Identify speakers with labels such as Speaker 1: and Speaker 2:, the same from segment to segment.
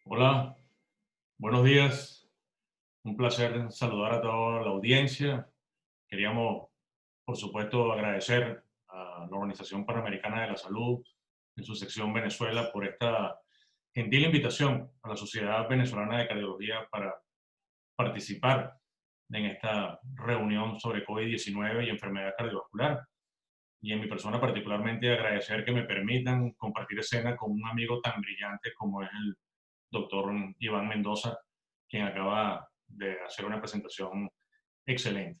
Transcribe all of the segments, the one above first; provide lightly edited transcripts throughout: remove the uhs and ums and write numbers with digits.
Speaker 1: Hola, buenos días. Un placer saludar a toda la audiencia. Queríamos, por supuesto, agradecer a la Organización Panamericana de la Salud en su sección Venezuela por esta gentil invitación a la Sociedad Venezolana de Cardiología para participar en esta reunión sobre COVID-19 y enfermedad cardiovascular. Y en mi persona particularmente agradecer que me permitan compartir escena con un amigo tan brillante como es el doctor Iván Mendoza, quien acaba de hacer una presentación excelente.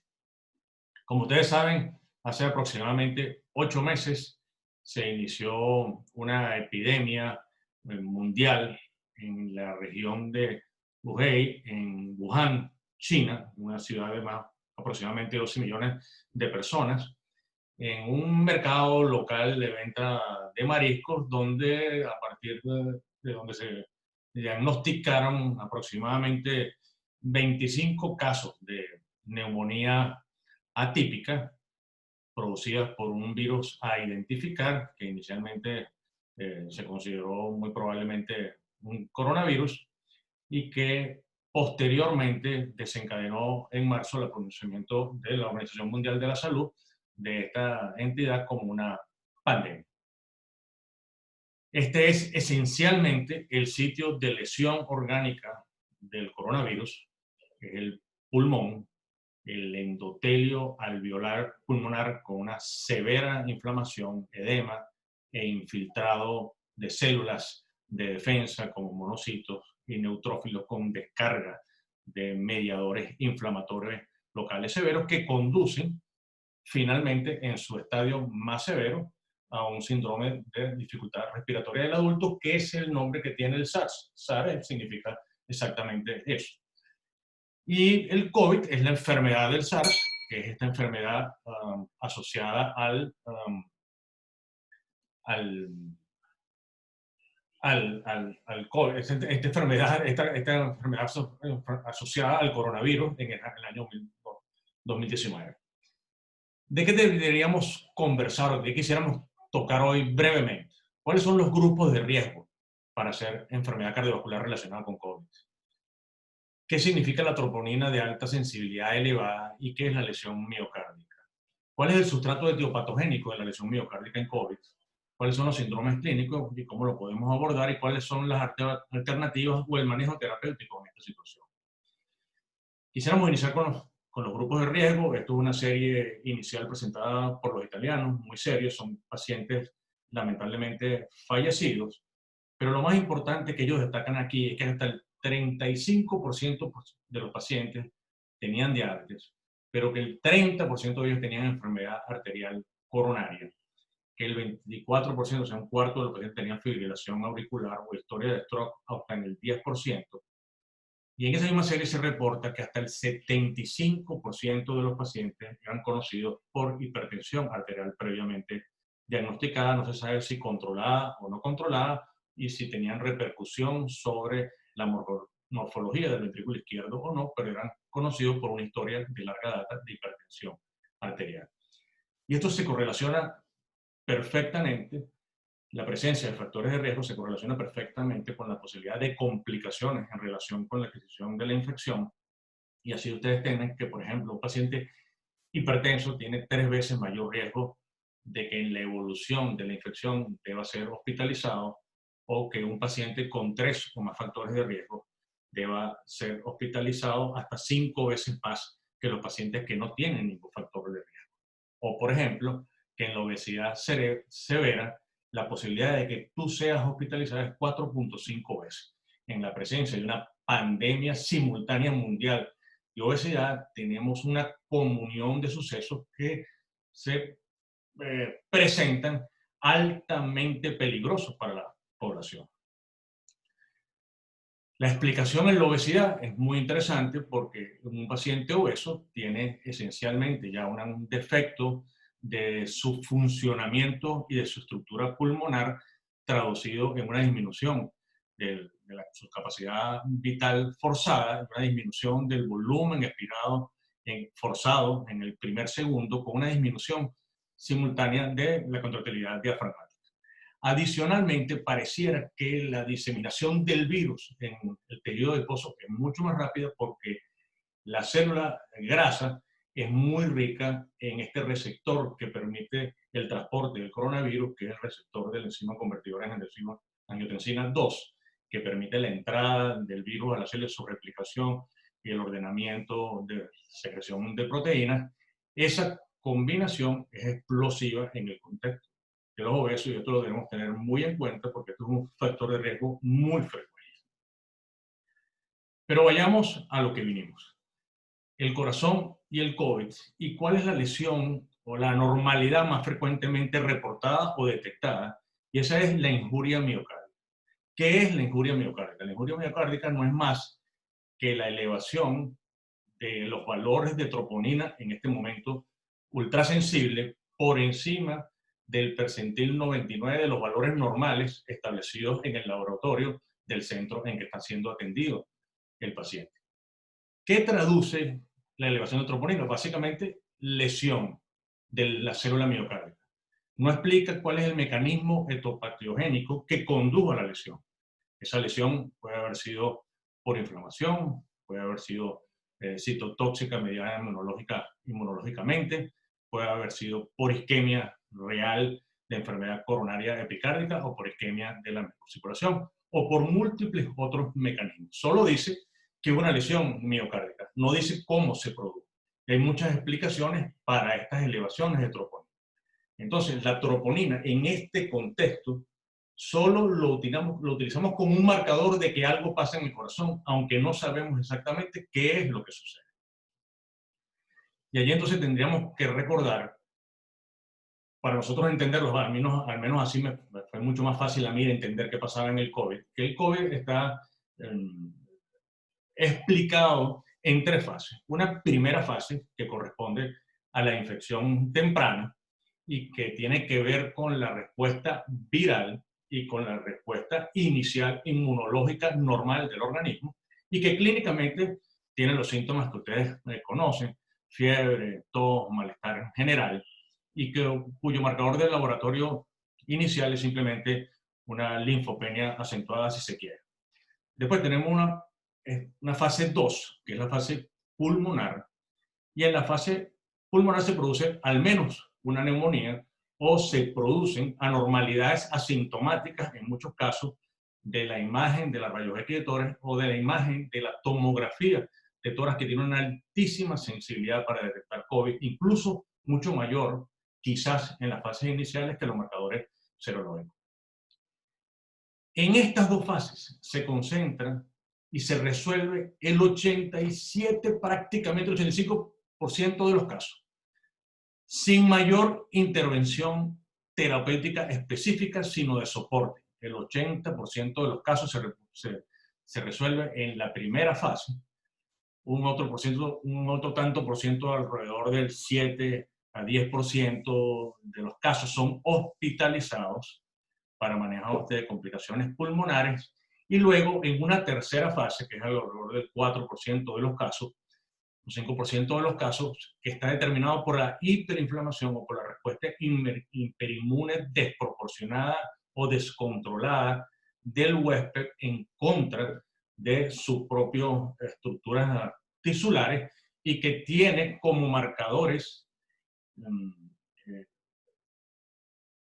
Speaker 1: Como ustedes saben, hace aproximadamente 8 meses se inició una epidemia mundial en la región de Hubei, en Wuhan, China, una ciudad de más aproximadamente 12 millones de personas, en un mercado local de venta de mariscos, donde a partir de donde se diagnosticaron aproximadamente 25 casos de neumonía atípica producidas por un virus a identificar, que inicialmente se consideró muy probablemente un coronavirus y que posteriormente desencadenó en marzo el pronunciamiento de la Organización Mundial de la Salud de esta entidad como una pandemia. Este es esencialmente el sitio de lesión orgánica del coronavirus, que es el pulmón, el endotelio alveolar pulmonar con una severa inflamación, edema e infiltrado de células de defensa como monocitos y neutrófilos con descarga de mediadores inflamatorios locales severos que conducen finalmente en su estadio más severo a un síndrome de dificultad respiratoria del adulto, que es el nombre que tiene el SARS. SARS significa exactamente eso. Y el COVID es la enfermedad del SARS, que es esta enfermedad asociada al, al COVID, esta enfermedad asociada al coronavirus en el año 2019. ¿De qué deberíamos conversar o de qué quisiéramos tocar hoy brevemente? ¿Cuáles son los grupos de riesgo para hacer enfermedad cardiovascular relacionada con COVID? ¿Qué significa la troponina de alta sensibilidad elevada y qué es la lesión miocárdica? ¿Cuál es el sustrato etiopatogénico de la lesión miocárdica en COVID? ¿Cuáles son los síndromes clínicos y cómo lo podemos abordar? ¿Y cuáles son las alternativas o el manejo terapéutico en esta situación? Quisiéramos iniciar con los grupos de riesgo. Esto es una serie inicial presentada por los italianos, muy serios, son pacientes lamentablemente fallecidos, pero lo más importante que ellos destacan aquí es que hasta el 35% de los pacientes tenían diabetes, pero que el 30% de ellos tenían enfermedad arterial coronaria, que el 24%, o sea, un cuarto de los pacientes tenían fibrilación auricular o historia de stroke hasta en el 10%. Y en esa misma serie se reporta que hasta el 75% de los pacientes eran conocidos por hipertensión arterial previamente diagnosticada, no se sabe si controlada o no controlada, y si tenían repercusión sobre la morfología del ventrículo izquierdo o no, pero eran conocidos por una historia de larga data de hipertensión arterial. Y esto se correlaciona perfectamente, la presencia de factores de riesgo se correlaciona perfectamente con la posibilidad de complicaciones en relación con la adquisición de la infección. Y así ustedes tienen que, por ejemplo, un paciente hipertenso tiene 3 veces mayor riesgo de que en la evolución de la infección deba ser hospitalizado, o que un paciente con 3 o más factores de riesgo deba ser hospitalizado hasta 5 veces más que los pacientes que no tienen ningún factor de riesgo. O, por ejemplo, que en la obesidad severa, la posibilidad de que tú seas hospitalizado es 4.5 veces. En la presencia de una pandemia simultánea mundial de obesidad, tenemos una comunión de sucesos que se presentan altamente peligrosos para la población. La explicación en la obesidad es muy interesante porque un paciente obeso tiene esencialmente ya un defecto de su funcionamiento y de su estructura pulmonar, traducido en una disminución su capacidad vital forzada, una disminución del volumen expirado forzado en el primer segundo, con una disminución simultánea de la contractilidad diafragmática. Adicionalmente, pareciera que la diseminación del virus en el tejido adiposo es mucho más rápida porque la célula grasa es muy rica en este receptor que permite el transporte del coronavirus, que es el receptor de la enzima convertidora en angiotensina 2, que permite la entrada del virus a la célula, su replicación y el ordenamiento de secreción de proteínas. Esa combinación es explosiva en el contexto de los obesos y esto lo debemos tener muy en cuenta porque esto es un factor de riesgo muy frecuente. Pero vayamos a lo que vinimos. El corazón y el COVID, y cuál es la lesión o la anormalidad más frecuentemente reportada o detectada, y esa es la injuria miocárdica. ¿Qué es la injuria miocárdica? La injuria miocárdica no es más que la elevación de los valores de troponina en este momento ultrasensible por encima del percentil 99 de los valores normales establecidos en el laboratorio del centro en que está siendo atendido el paciente. ¿Qué traduce la elevación de troponina? Básicamente, lesión de la célula miocárdica. No explica cuál es el mecanismo etopatiogénico que condujo a la lesión. Esa lesión puede haber sido por inflamación, puede haber sido citotóxica mediada inmunológicamente, puede haber sido por isquemia real de enfermedad coronaria epicárdica o por isquemia de la circulación o por múltiples otros mecanismos. Solo dice que es una lesión miocárdica, no dice cómo se produjo. Hay muchas explicaciones para estas elevaciones de troponina. Entonces, la troponina en este contexto solo lo utilizamos como un marcador de que algo pasa en el corazón, aunque no sabemos exactamente qué es lo que sucede. Y allí entonces tendríamos que recordar, para nosotros entenderlo, al menos así me fue mucho más fácil a mí de entender qué pasaba en el COVID, que el COVID está explicado en tres fases. Una primera fase que corresponde a la infección temprana y que tiene que ver con la respuesta viral y con la respuesta inicial inmunológica normal del organismo y que clínicamente tiene los síntomas que ustedes conocen, fiebre, tos, malestar en general, y cuyo marcador del laboratorio inicial es simplemente una linfopenia acentuada si se quiere. Después tenemos una fase 2, que es la fase pulmonar, y en la fase pulmonar se produce al menos una neumonía o se producen anormalidades asintomáticas en muchos casos de la imagen de la rayos X de tórax o de la imagen de la tomografía de tórax que tiene una altísima sensibilidad para detectar COVID, incluso mucho mayor quizás en las fases iniciales que los marcadores serológicos. En estas dos fases se concentra y se resuelve el 87, prácticamente el 85% de los casos, sin mayor intervención terapéutica específica, sino de soporte. El 80% de los casos se resuelve en la primera fase, un otro tanto por ciento, alrededor del 7 a 10% de los casos son hospitalizados para manejo de complicaciones pulmonares, y luego en una tercera fase, que es alrededor del 4% de los casos, un 5% de los casos, que está determinado por la hiperinflamación o por la respuesta hiperinmune desproporcionada o descontrolada del huésped en contra de sus propias estructuras tisulares y que tiene como marcadores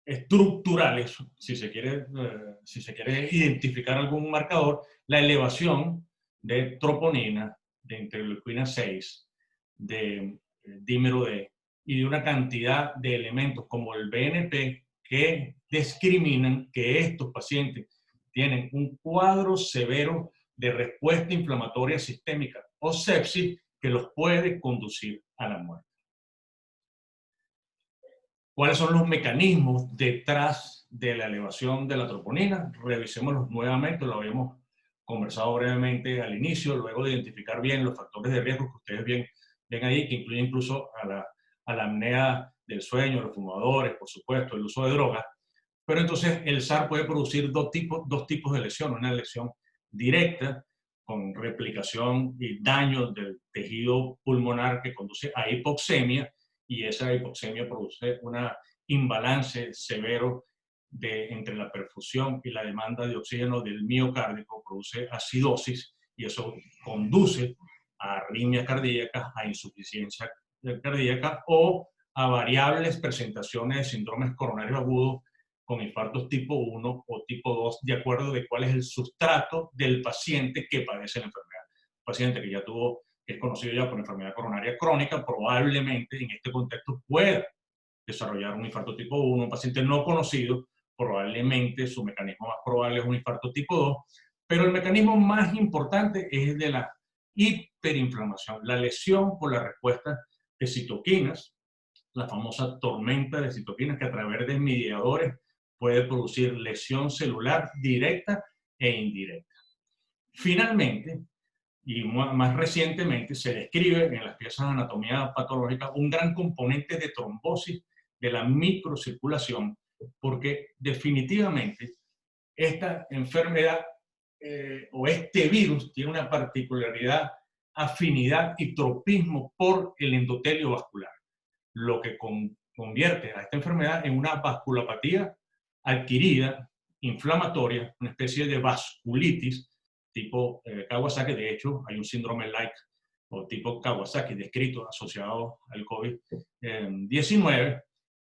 Speaker 1: estructurales, si se quiere identificar algún marcador, la elevación de troponina, de interleucina 6, de dímero D y de una cantidad de elementos como el BNP que discriminan que estos pacientes tienen un cuadro severo de respuesta inflamatoria sistémica o sepsis que los puede conducir a la muerte. ¿Cuáles son los mecanismos detrás de la elevación de la troponina? Revisémoslos nuevamente, lo habíamos conversado brevemente al inicio, luego de identificar bien los factores de riesgo que ustedes ven ahí, que incluyen incluso a la apnea del sueño, los fumadores, por supuesto, el uso de drogas. Pero entonces el SARS puede producir dos tipos de lesión, una lesión directa con replicación y daño del tejido pulmonar que conduce a hipoxemia, y esa hipoxemia produce un imbalance severo entre la perfusión y la demanda de oxígeno del miocardio, produce acidosis y eso conduce a arritmias cardíacas, a insuficiencia cardíaca o a variables presentaciones de síndromes coronarios agudos con infartos tipo 1 o tipo 2, de acuerdo de cuál es el sustrato del paciente que padece la enfermedad. Un paciente que ya tuvo, que es conocido ya por enfermedad coronaria crónica, probablemente en este contexto pueda desarrollar un infarto tipo 1. Un paciente no conocido, probablemente su mecanismo más probable es un infarto tipo 2, pero el mecanismo más importante es el de la hiperinflamación, la lesión por la respuesta de citoquinas, la famosa tormenta de citoquinas que a través de mediadores puede producir lesión celular directa e indirecta. Finalmente, y más recientemente, se describe en las piezas de anatomía patológica un gran componente de trombosis de la microcirculación, porque definitivamente esta enfermedad o este virus tiene una particularidad, afinidad y tropismo por el endotelio vascular, lo que convierte a esta enfermedad en una vasculopatía adquirida, inflamatoria, una especie de vasculitis tipo Kawasaki. De hecho, hay un síndrome like o tipo Kawasaki descrito asociado al COVID-19,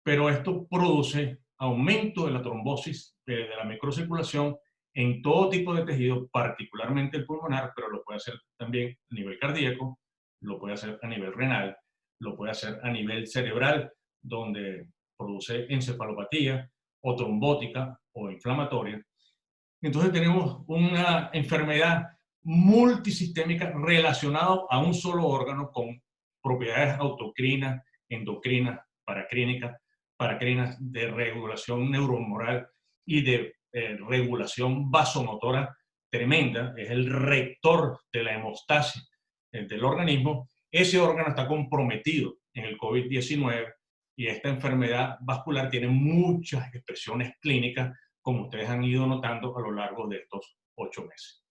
Speaker 1: pero esto produce aumento de la trombosis de la microcirculación en todo tipo de tejido, particularmente el pulmonar, pero lo puede hacer también a nivel cardíaco, lo puede hacer a nivel renal, lo puede hacer a nivel cerebral, donde produce encefalopatía o trombótica o inflamatoria. Entonces tenemos una enfermedad multisistémica relacionada a un solo órgano con propiedades autocrinas, endocrinas, paracrinas de regulación neuromoral y de regulación vasomotora tremenda. Es el rector de la hemostasis del organismo. Ese órgano está comprometido en el COVID-19 y esta enfermedad vascular tiene muchas expresiones clínicas, como ustedes han ido notando a lo largo de estos 8 meses.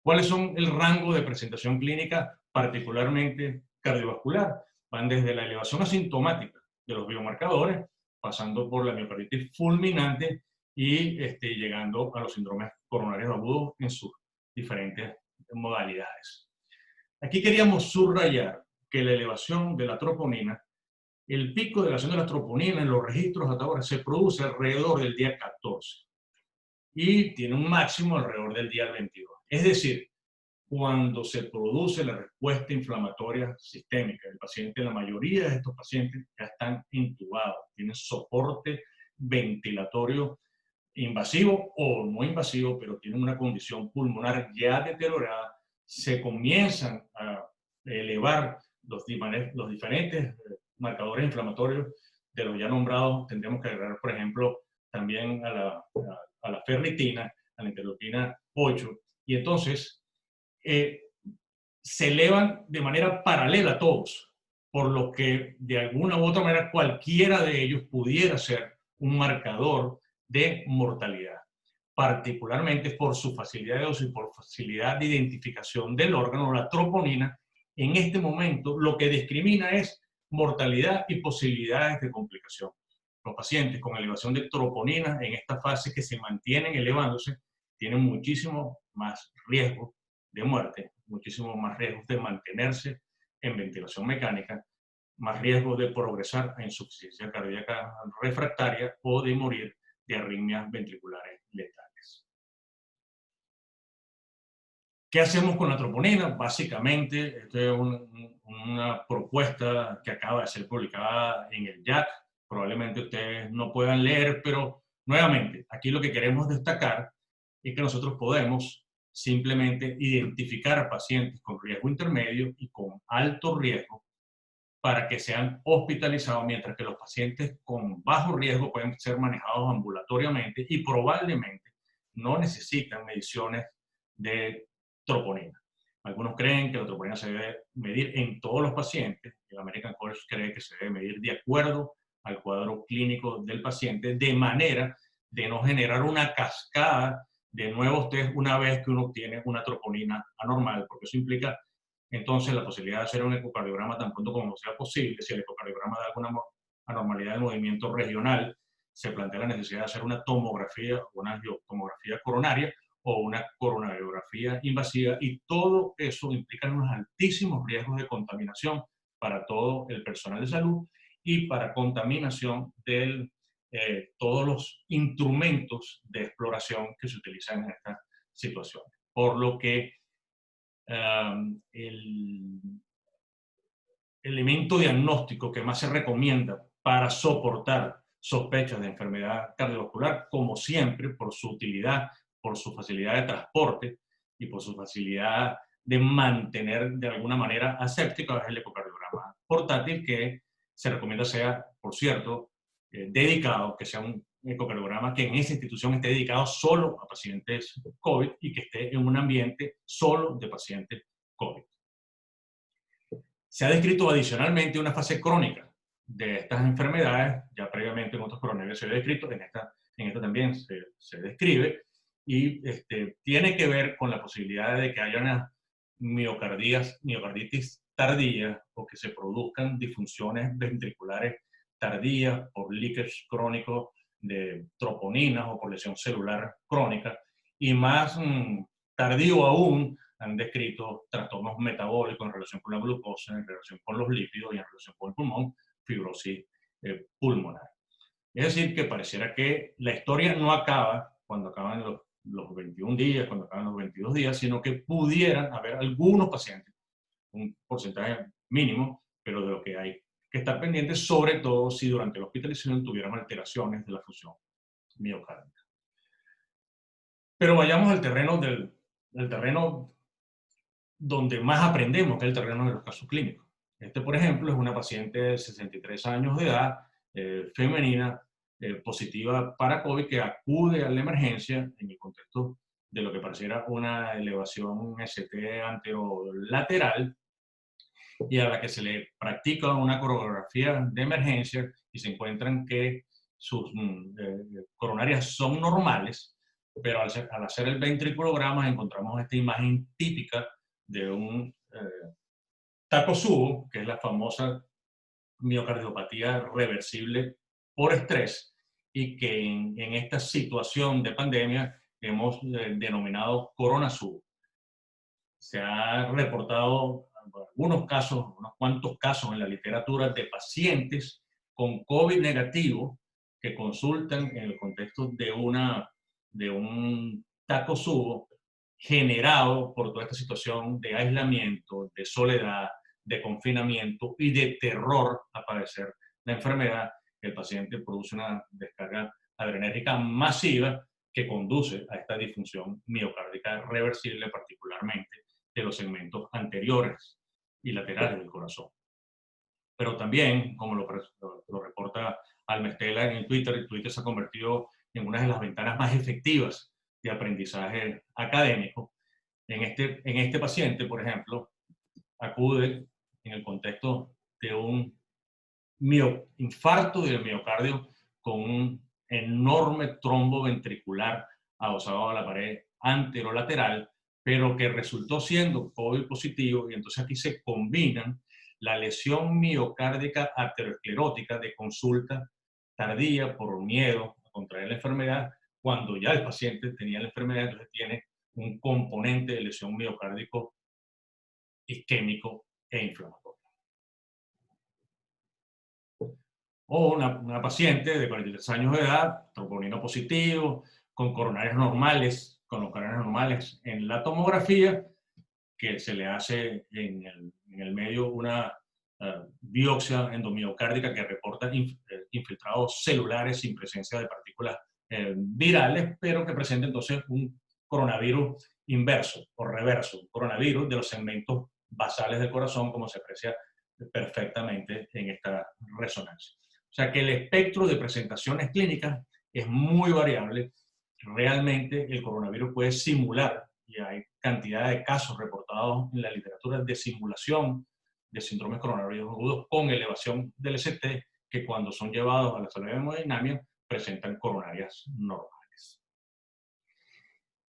Speaker 1: ¿Cuáles son el rango de presentación clínica, particularmente cardiovascular? Van desde la elevación asintomática de los biomarcadores, pasando por la miocarditis fulminante y llegando a los síndromes coronarios agudos en sus diferentes modalidades. Aquí queríamos subrayar que la elevación de la troponina, el pico de elevación de la troponina en los registros hasta ahora se produce alrededor del día 14 y tiene un máximo alrededor del día 22. Es decir, cuando se produce la respuesta inflamatoria sistémica del paciente, la mayoría de estos pacientes ya están intubados, tienen soporte ventilatorio invasivo o no invasivo, pero tienen una condición pulmonar ya deteriorada, se comienzan a elevar los diferentes marcadores inflamatorios de los ya nombrados. Tendríamos que agregar, por ejemplo, también a la ferritina, a la interleuquina 8, y entonces se elevan de manera paralela a todos, por lo que de alguna u otra manera cualquiera de ellos pudiera ser un marcador de mortalidad, particularmente por su facilidad de uso y por facilidad de identificación del órgano. La troponina en este momento lo que discrimina es mortalidad y posibilidades de complicación. Los pacientes con elevación de troponina en esta fase que se mantienen elevándose tienen muchísimo más riesgo de muerte, muchísimo más riesgo de mantenerse en ventilación mecánica, más riesgo de progresar a insuficiencia cardíaca refractaria o de morir de arritmias ventriculares letales. ¿Qué hacemos con la troponina? Básicamente, esta es una propuesta que acaba de ser publicada en el JACC. Probablemente ustedes no puedan leer, pero nuevamente, aquí lo que queremos destacar es que nosotros podemos simplemente identificar pacientes con riesgo intermedio y con alto riesgo para que sean hospitalizados, mientras que los pacientes con bajo riesgo pueden ser manejados ambulatoriamente y probablemente no necesitan mediciones de troponina. Algunos creen que la troponina se debe medir en todos los pacientes. El American College cree que se debe medir de acuerdo al cuadro clínico del paciente, de manera de no generar una cascada de nuevos test una vez que uno tiene una troponina anormal, porque eso implica entonces la posibilidad de hacer un ecocardiograma tan pronto como sea posible. Si el ecocardiograma da alguna anormalidad del movimiento regional, se plantea la necesidad de hacer una tomografía, una angiotomografía coronaria o una coronariografía invasiva, y todo eso implica unos altísimos riesgos de contaminación para todo el personal de salud y para contaminación de todos los instrumentos de exploración que se utilizan en estas situaciones. Por lo que el elemento diagnóstico que más se recomienda para soportar sospechas de enfermedad cardiovascular, como siempre, por su utilidad, por su facilidad de transporte y por su facilidad de mantener de alguna manera aséptico, es el ecocardiograma portátil, que se recomienda sea, por cierto, dedicado, que sea un ecocardiograma que en esa institución esté dedicado solo a pacientes COVID y que esté en un ambiente solo de pacientes COVID. Se ha descrito adicionalmente una fase crónica de estas enfermedades, ya previamente en otros coronarios se había descrito, en esta también se describe, y tiene que ver con la posibilidad de que haya una miocarditis tardía o que se produzcan disfunciones ventriculares tardías por leakage crónico de troponinas o por lesión celular crónica, y más tardío aún, han descrito trastornos metabólicos en relación con la glucosa, en relación con los lípidos y en relación con el pulmón, fibrosis pulmonar. Es decir, que pareciera que la historia no acaba cuando acaban los 21 días, cuando acaban los 22 días, sino que pudieran haber algunos pacientes, un porcentaje mínimo, pero de lo que hay que estar pendientes, sobre todo si durante la hospitalización tuvieran alteraciones de la función miocárdica. Pero vayamos al terreno del terreno donde más aprendemos, que es el terreno de los casos clínicos. Por ejemplo, es una paciente de 63 años de edad, femenina, positiva para COVID, que acude a la emergencia en el contexto de lo que pareciera una elevación ST anterolateral, y a la que se le practica una coronografía de emergencia y se encuentran que sus coronarias son normales, pero al hacer el ventriculograma encontramos esta imagen típica de un Takotsubo, que es la famosa miocardiopatía reversible por estrés, y que en esta situación de pandemia hemos denominado coronasubo. Se ha reportado algunos casos, unos cuantos casos en la literatura de pacientes con COVID negativo que consultan en el contexto de un Takotsubo generado por toda esta situación de aislamiento, de soledad, de confinamiento y de terror a padecer la enfermedad. El paciente produce una descarga adrenérgica masiva que conduce a esta disfunción miocárdica reversible, particularmente de los segmentos anteriores y laterales del corazón. Pero también, como lo reporta Almestela en el Twitter se ha convertido en una de las ventanas más efectivas de aprendizaje académico. En este paciente, por ejemplo, acude en el contexto de un infarto del miocardio con un enorme trombo ventricular adosado a la pared anterolateral, pero que resultó siendo COVID positivo, y entonces aquí se combinan la lesión miocárdica arteriosclerótica de consulta tardía por miedo a contraer la enfermedad, cuando ya el paciente tenía la enfermedad, entonces tiene un componente de lesión miocárdico isquémico e inflamatorio. O una paciente de 43 años de edad, troponino positivo, con coronarias normales, en la tomografía, que se le hace en el medio una biopsia endomiocárdica que reporta infiltrados celulares sin presencia de partículas virales, pero que presenta entonces un coronavirus inverso o reverso, un coronavirus de los segmentos basales del corazón, como se aprecia perfectamente en esta resonancia. O sea que el espectro de presentaciones clínicas es muy variable. Realmente el coronavirus puede simular, y hay cantidad de casos reportados en la literatura de simulación de síndromes coronarios agudos con elevación del ST, que cuando son llevados a la sala de hemodinamia presentan coronarias normales.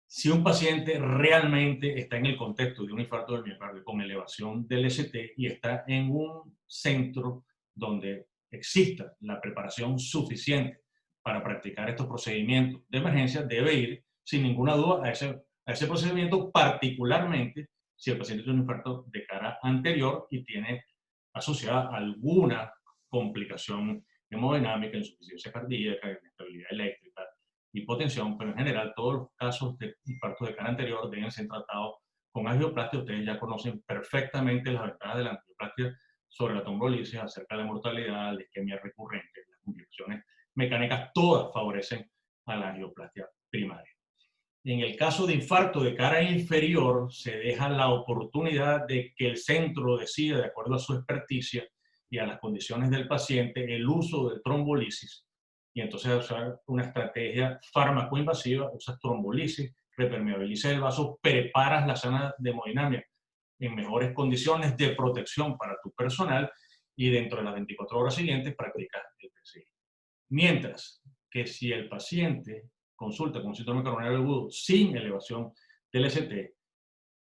Speaker 1: Si un paciente realmente está en el contexto de un infarto del miocardio con elevación del ST y está en un centro donde exista la preparación suficiente para practicar estos procedimientos de emergencia debe ir sin ninguna duda a ese procedimiento, particularmente si el paciente tiene un infarto de cara anterior y tiene asociada alguna complicación hemodinámica, insuficiencia cardíaca, inestabilidad eléctrica, hipotensión, pero en general todos los casos de infarto de cara anterior deben ser tratados con angioplastia. Ustedes ya conocen perfectamente las ventajas de la angioplastia sobre la trombolisis, acerca de la mortalidad, la isquemia recurrente, las complicaciones mecánicas, todas favorecen a la angioplastia primaria. En el caso de infarto de cara inferior, se deja la oportunidad de que el centro decida, de acuerdo a su experticia y a las condiciones del paciente, el uso de trombolisis. Y entonces usar una estrategia fármaco-invasiva, usas trombolisis, repermeabilizas el vaso, preparas la zona de hemodinamia en mejores condiciones de protección para tu personal y dentro de las 24 horas siguientes practicas el PCI. Mientras que si el paciente consulta con síndrome coronario agudo sin elevación del ST,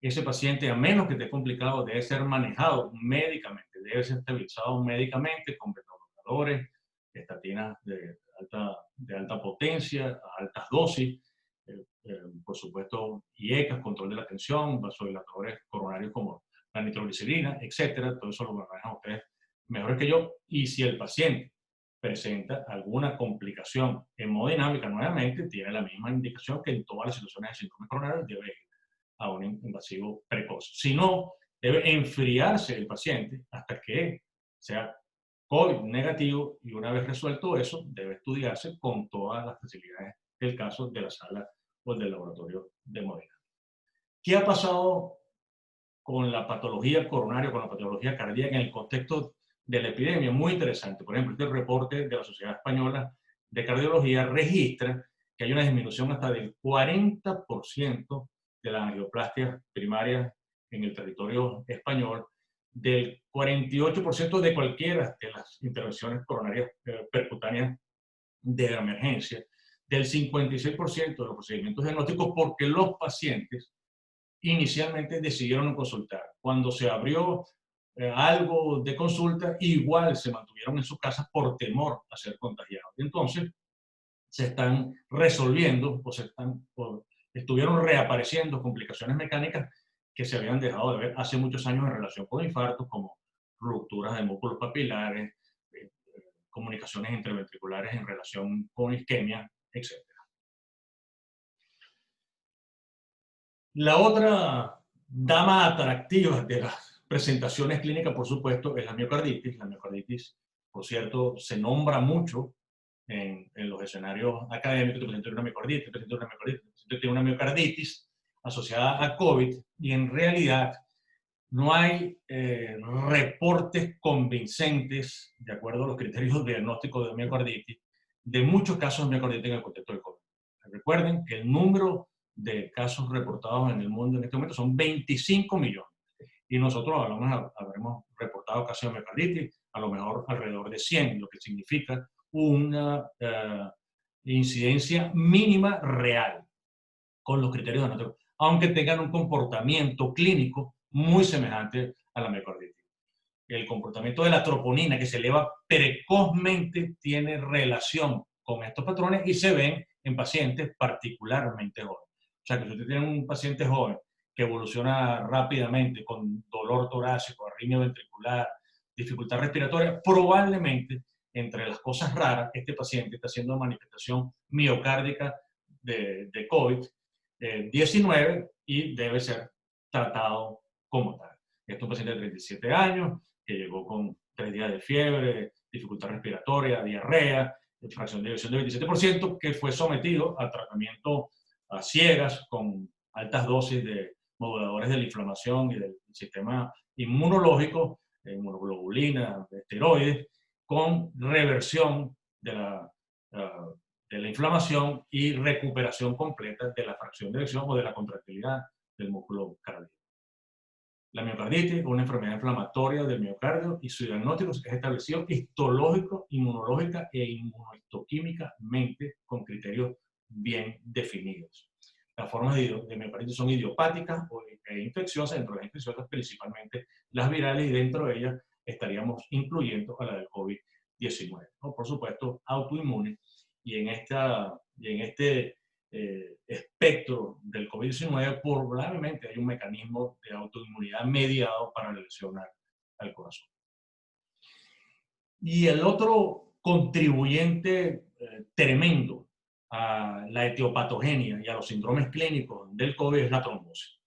Speaker 1: ese paciente, a menos que esté complicado, debe ser manejado médicamente, debe ser estabilizado médicamente con beta-bloqueadores, estatinas de alta potencia, a altas dosis, por supuesto, IECAS, control de la tensión, vasodilatadores coronarios como la nitroglicerina, etcétera. Todo eso lo manejan ustedes mejor que yo. Y si el paciente presenta alguna complicación hemodinámica, nuevamente tiene la misma indicación que en todas las situaciones de síndrome coronario, debe ir a un invasivo precoz. Si no, debe enfriarse el paciente hasta que sea COVID negativo, y una vez resuelto eso, debe estudiarse con todas las facilidades del caso de la sala o del laboratorio de hemodinámica. ¿Qué ha pasado con la patología coronaria, con la patología cardíaca en el contexto de la epidemia? Muy interesante. Por ejemplo, este reporte de la Sociedad Española de Cardiología registra que hay una disminución hasta del 40% de las angioplastias primarias en el territorio español, del 48% de cualquiera de las intervenciones coronarias percutáneas de emergencia, del 56% de los procedimientos diagnósticos, porque los pacientes inicialmente decidieron no consultar. Cuando se abrió algo de consulta, igual se mantuvieron en sus casas por temor a ser contagiados. Entonces, se están resolviendo o estuvieron reapareciendo complicaciones mecánicas que se habían dejado de ver hace muchos años en relación con infartos, como rupturas de músculos papilares, comunicaciones interventriculares en relación con isquemia, etc. La otra dama atractiva de las presentaciones clínicas, por supuesto, es la miocarditis. La miocarditis, por cierto, se nombra mucho en los escenarios académicos. El paciente tiene una miocarditis, el paciente tiene una miocarditis, el paciente tiene una miocarditis asociada a COVID, y en realidad no hay reportes convincentes, de acuerdo a los criterios diagnósticos de miocarditis, de muchos casos de miocarditis en el contexto del COVID. Recuerden que el número de casos reportados en el mundo en este momento son 25 millones. Y nosotros habremos reportado casos de miocarditis, a lo mejor alrededor de 100, lo que significa una incidencia mínima real con los criterios diagnósticos, aunque tengan un comportamiento clínico muy semejante a la miocarditis. El comportamiento de la troponina, que se eleva precozmente, tiene relación con estos patrones y se ven en pacientes particularmente jóvenes. O sea, que si usted tiene un paciente joven que evoluciona rápidamente con dolor torácico, arritmia ventricular, dificultad respiratoria, probablemente, entre las cosas raras, este paciente está haciendo manifestación miocárdica de COVID-19 y debe ser tratado como tal. Este es un paciente de 37 años que llegó con 3 días de fiebre, dificultad respiratoria, diarrea, fracción de eyección del 27%, que fue sometido a tratamiento a ciegas con altas dosis de moduladores de la inflamación y del sistema inmunológico, inmunoglobulina, esteroides, con reversión de la inflamación y recuperación completa de la fracción de eyección o de la contractilidad del músculo cardíaco. La miocarditis es una enfermedad inflamatoria del miocardio y su diagnóstico es establecido histológico, inmunológica e inmunohistoquímicamente con criterios bien definidos. Las formas de miocarditis son idiopáticas e infecciosas. Dentro de las infecciosas, principalmente las virales, y dentro de ellas estaríamos incluyendo a la del COVID-19. ¿No? Por supuesto, autoinmune y en este espectro del COVID-19 probablemente hay un mecanismo de autoinmunidad mediado para lesionar al corazón. Y el otro contribuyente tremendo a la etiopatogenia y a los síndromes clínicos del COVID es la trombosis.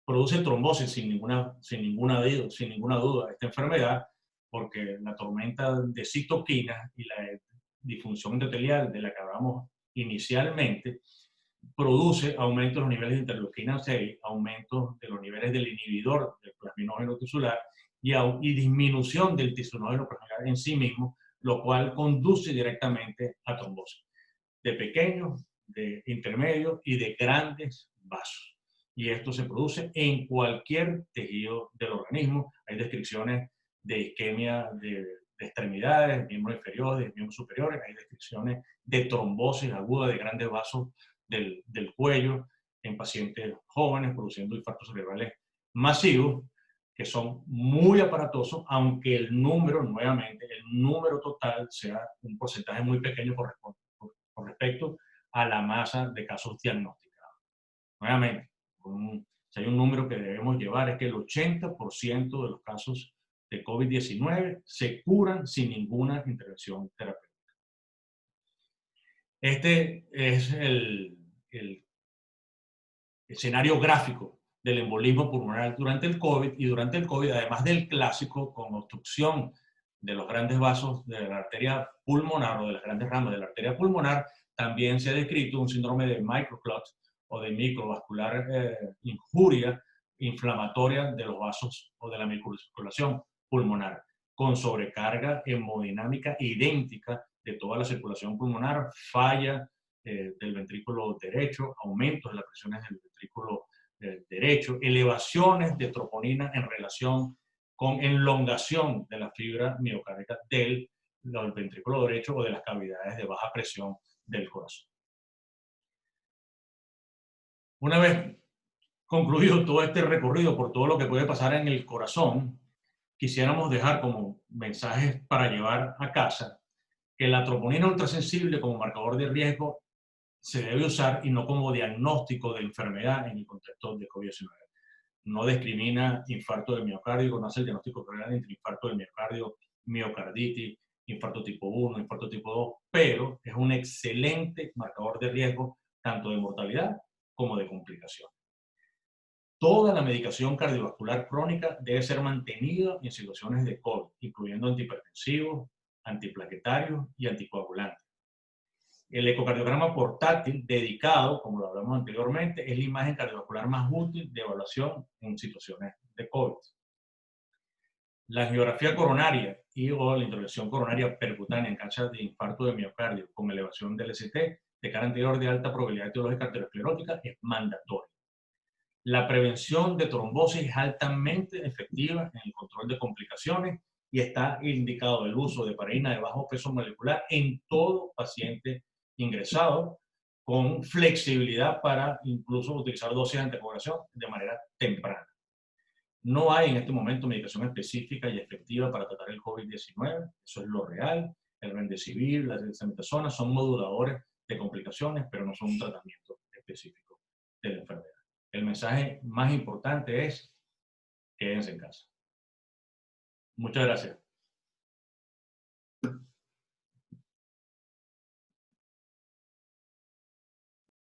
Speaker 1: Produce trombosis sin ninguna duda esta enfermedad, porque la tormenta de citoquinas y la disfunción endotelial de la que hablamos inicialmente produce aumento de los niveles de interleuquina 6, aumento de los niveles del inhibidor del plasminógeno tisular y disminución del tisuinógeno plasminal en sí mismo, lo cual conduce directamente a trombosis de pequeños, de intermedios y de grandes vasos. Y esto se produce en cualquier tejido del organismo. Hay descripciones de isquemia de extremidades, miembros inferiores, miembros superiores, hay descripciones de trombosis aguda de grandes vasos del cuello en pacientes jóvenes produciendo infartos cerebrales masivos, que son muy aparatosos, aunque el número, nuevamente, el número total sea un porcentaje muy pequeño con respecto a la masa de casos diagnosticados. Nuevamente, si hay un número que debemos llevar es que el 80% de los casos de COVID-19 se curan sin ninguna intervención terapéutica. Este es el escenario gráfico del embolismo pulmonar durante el COVID, y durante el COVID, además del clásico con obstrucción de los grandes vasos de la arteria pulmonar o de las grandes ramas de la arteria pulmonar, también se ha descrito un síndrome de microclot o de microvascular injuria inflamatoria de los vasos o de la microcirculación pulmonar, con sobrecarga hemodinámica idéntica de toda la circulación pulmonar, falla del ventrículo derecho, aumentos de las presiones del ventrículo derecho, elevaciones de troponina en relación con elongación de la fibra miocárdica del ventrículo derecho o de las cavidades de baja presión del corazón. Una vez concluido todo este recorrido por todo lo que puede pasar en el corazón, quisiéramos dejar como mensajes para llevar a casa que la troponina ultrasensible como marcador de riesgo se debe usar y no como diagnóstico de enfermedad en el contexto de COVID-19. No discrimina infarto del miocardio, no hace el diagnóstico real entre infarto del miocardio, miocarditis, infarto tipo 1, infarto tipo 2, pero es un excelente marcador de riesgo tanto de mortalidad como de complicación. Toda la medicación cardiovascular crónica debe ser mantenida en situaciones de COVID, incluyendo antihipertensivos, antiplaquetarios y anticoagulantes. El ecocardiograma portátil dedicado, como lo hablamos anteriormente, es la imagen cardiovascular más útil de evaluación en situaciones de COVID. La angiografía coronaria o la intervención coronaria percutánea en caso de infarto de miocardio con elevación del ST de cara anterior de alta probabilidad etiológica arteriosclerótica es mandatoria. La prevención de trombosis es altamente efectiva en el control de complicaciones y está indicado el uso de heparina de bajo peso molecular en todo paciente ingresado, con flexibilidad para incluso utilizar dosis de anticoagulación de manera temprana. No hay en este momento medicación específica y efectiva para tratar el COVID-19, eso es lo real. El remdesivir, la dexametasona son moduladores de complicaciones, pero no son un tratamiento específico de la enfermedad. El mensaje más importante es: quédense en casa. Muchas gracias.